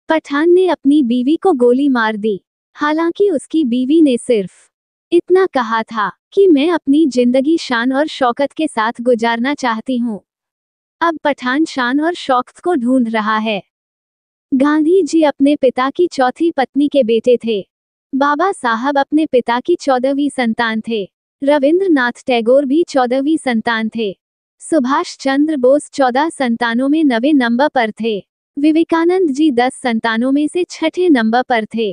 पठान ने अपनी बीवी को गोली मार दी। हालांकि उसकी बीवी ने सिर्फ इतना कहा था कि मैं अपनी जिंदगी शान और शौकत के साथ गुजारना चाहती हूँ। अब पठान शान और शौकत को ढूंढ रहा है। गांधी जी अपने पिता की चौथी पत्नी के बेटे थे। बाबा साहब अपने पिता की 14वीं संतान थे। रविंद्रनाथ टैगोर भी 14वीं संतान थे। सुभाष चंद्र बोस 14 संतानों में 9वें नंबर पर थे। विवेकानंद जी 10 संतानों में से 6ठे नंबर पर थे।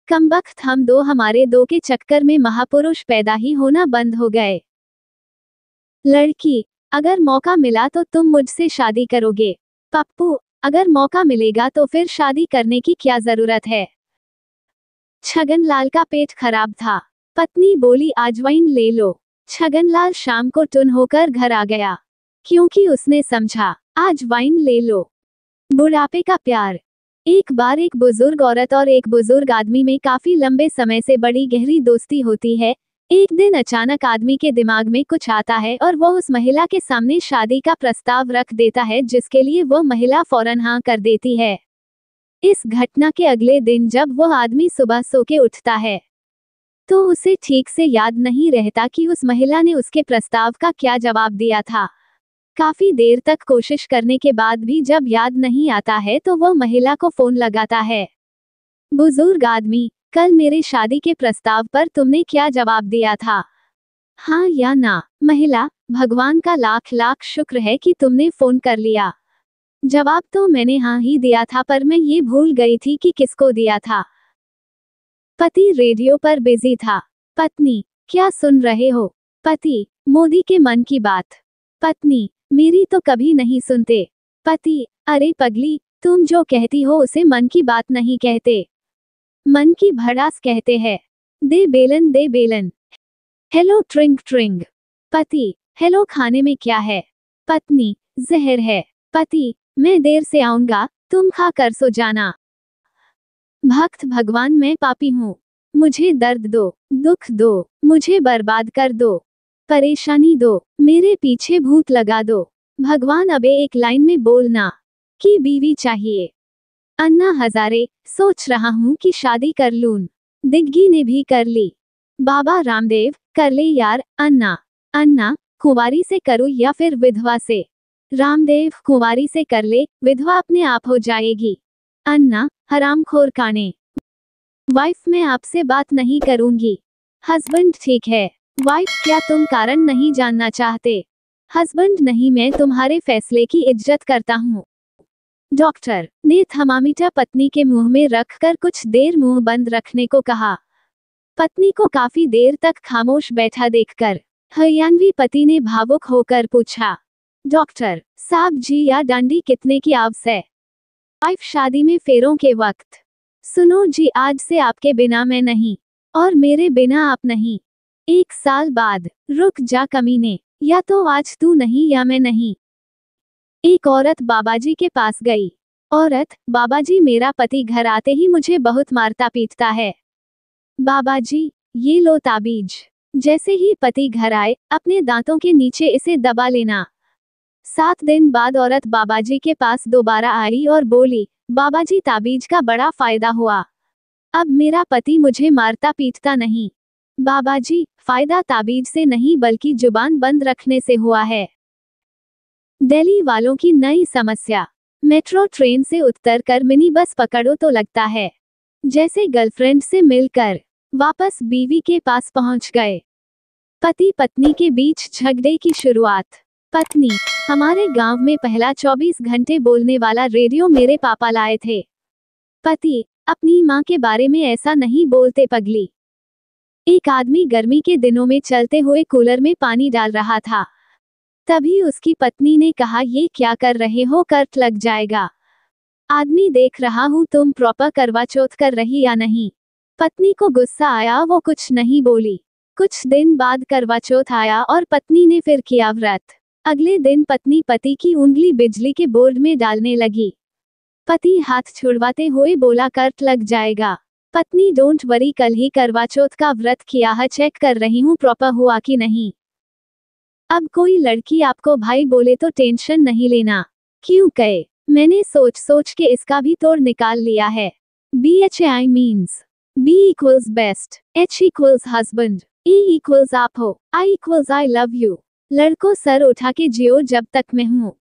कमबख्त हम दो हमारे दो के चक्कर में महापुरुष पैदा ही होना बंद हो गए। लड़की, अगर मौका मिला तो तुम मुझसे शादी करोगे? पप्पू, अगर मौका मिलेगा तो फिर शादी करने की क्या जरूरत है? छगनलाल का पेट खराब था। पत्नी बोली आज वाइन ले लो। छगनलाल शाम को टुन होकर घर आ गया, क्योंकि उसने समझा आज वाइन ले लो। बुढ़ापे का प्यार। एक बार एक बुजुर्ग औरत और एक बुजुर्ग आदमी में काफी लंबे समय से बड़ी गहरी दोस्ती होती है। एक दिन अचानक आदमी के दिमाग में कुछ आता है और वो उस महिला के सामने शादी का प्रस्ताव रख देता है, जिसके लिए वो महिला फौरन हाँ कर देती है। इस घटना के अगले दिन जब वो आदमी सुबह सो के उठता है तो उसे ठीक से याद नहीं रहता कि उस महिला ने उसके प्रस्ताव का क्या जवाब दिया था। काफी देर तक कोशिश करने के बाद भी जब याद नहीं आता है तो वो महिला को फोन लगाता है। बुजुर्ग आदमी, कल मेरे शादी के प्रस्ताव पर तुमने क्या जवाब दिया था, हाँ या ना? महिला, भगवान का लाख लाख शुक्र है कि तुमने फोन कर लिया। जवाब तो मैंने हाँ ही दिया था, पर मैं ये भूल गई थी कि किसको दिया था। पति रेडियो पर बिजी था। पत्नी, क्या सुन रहे हो? पति, मोदी के मन की बात। पत्नी, मेरी तो कभी नहीं सुनते। पति, अरे पगली, तुम जो कहती हो उसे मन की बात नहीं कहते, मन की भड़ास कहते हैं। दे बेलन दे बेलन। हेलो ट्रिंग ट्रिंग। पति, हेलो खाने में क्या है? पत्नी, जहर है। पति, मैं देर से आऊंगा, तुम खा कर सो जाना। भक्त भगवान, मैं पापी हूँ, मुझे दर्द दो, दुख दो, मुझे बर्बाद कर दो, परेशानी दो, मेरे पीछे भूत लगा दो। भगवान अबे एक लाइन में बोलना कि बीवी चाहिए। अन्ना हजारे, सोच रहा हूँ कि शादी कर लूं। दिग्गी ने भी कर ली। बाबा रामदेव, कर ले यार। अन्ना, अन्ना, कुंवारी से करूँ या फिर विधवा से? रामदेव, कुंवारी से कर ले, विधवा अपने आप हो जाएगी। अन्ना, हरामखोर काने। वाइफ, मैं आपसे बात नहीं करूंगी। हस्बैंड, ठीक है। वाइफ, क्या तुम कारण नहीं जानना चाहते? हस्बैंड, नहीं, मैं तुम्हारे फैसले की इज्जत करता हूँ। डॉक्टर ने थर्मामीटर पत्नी के मुंह में रखकर कुछ देर मुंह बंद रखने को कहा। पत्नी को काफी देर तक खामोश बैठा देखकर हरियाणवी पति ने भावुक होकर पूछा, डॉक्टर साहब जी, या डांडी कितने की आवाज है? वाइफ, शादी में फेरों के वक्त। सुनो जी, आज से आपके बिना मैं नहीं, और मेरे बिना आप नहीं। 1 साल बाद। रुक जा कमीने, या तो आज तू नहीं या मैं नहीं। एक औरत बाबाजी के पास गई। औरत, बाबाजी, मेरा पति घर आते ही मुझे बहुत मारता पीटता है। बाबाजी, ये लो ताबीज। जैसे ही पति घर आए, अपने दांतों के नीचे इसे दबा लेना। 7 दिन बाद औरत बाबाजी के पास दोबारा आई और बोली, बाबाजी, ताबीज का बड़ा फायदा हुआ। अब मेरा पति मुझे मारता पीटता नहीं। बाबाजी, फायदा ताबीज से नहीं बल्कि जुबान बंद रखने से हुआ है। दिल्ली वालों की नई समस्या। मेट्रो ट्रेन से उतरकर मिनी बस पकड़ो तो लगता है जैसे गर्लफ्रेंड से मिलकर वापस बीवी के पास पहुंच गए। पति पत्नी के बीच झगड़े की शुरुआत। पत्नी, हमारे गांव में पहला 24 घंटे बोलने वाला रेडियो मेरे पापा लाए थे। पति, अपनी माँ के बारे में ऐसा नहीं बोलते पगली। एक आदमी गर्मी के दिनों में चलते हुए कूलर में पानी डाल रहा था। तभी उसकी पत्नी ने कहा, ये क्या कर रहे हो, कर्ट लग जाएगा। आदमी, देख रहा हूँ तुम प्रॉपर करवा चौथ कर रही या नहीं। पत्नी को गुस्सा आया, वो कुछ नहीं बोली। कुछ दिन बाद करवा चौथ आया और पत्नी ने फिर किया व्रत। अगले दिन पत्नी पति की उंगली बिजली के बोर्ड में डालने लगी। पति हाथ छुड़वाते हुए बोला, कर्ट लग जाएगा। पत्नी, डोंट वरी, कल ही करवा चौथ का व्रत किया है, चेक कर रही हूँ प्रॉपर हुआ कि नहीं। अब कोई लड़की आपको भाई बोले तो टेंशन नहीं लेना। क्यों कहे, मैंने सोच सोच के इसका भी तोड़ निकाल लिया है। BHI means B equals best, H equals husband, E equals आप हो, I equals I love you। लड़कों सर उठा के जियो जब तक मैं हूँ।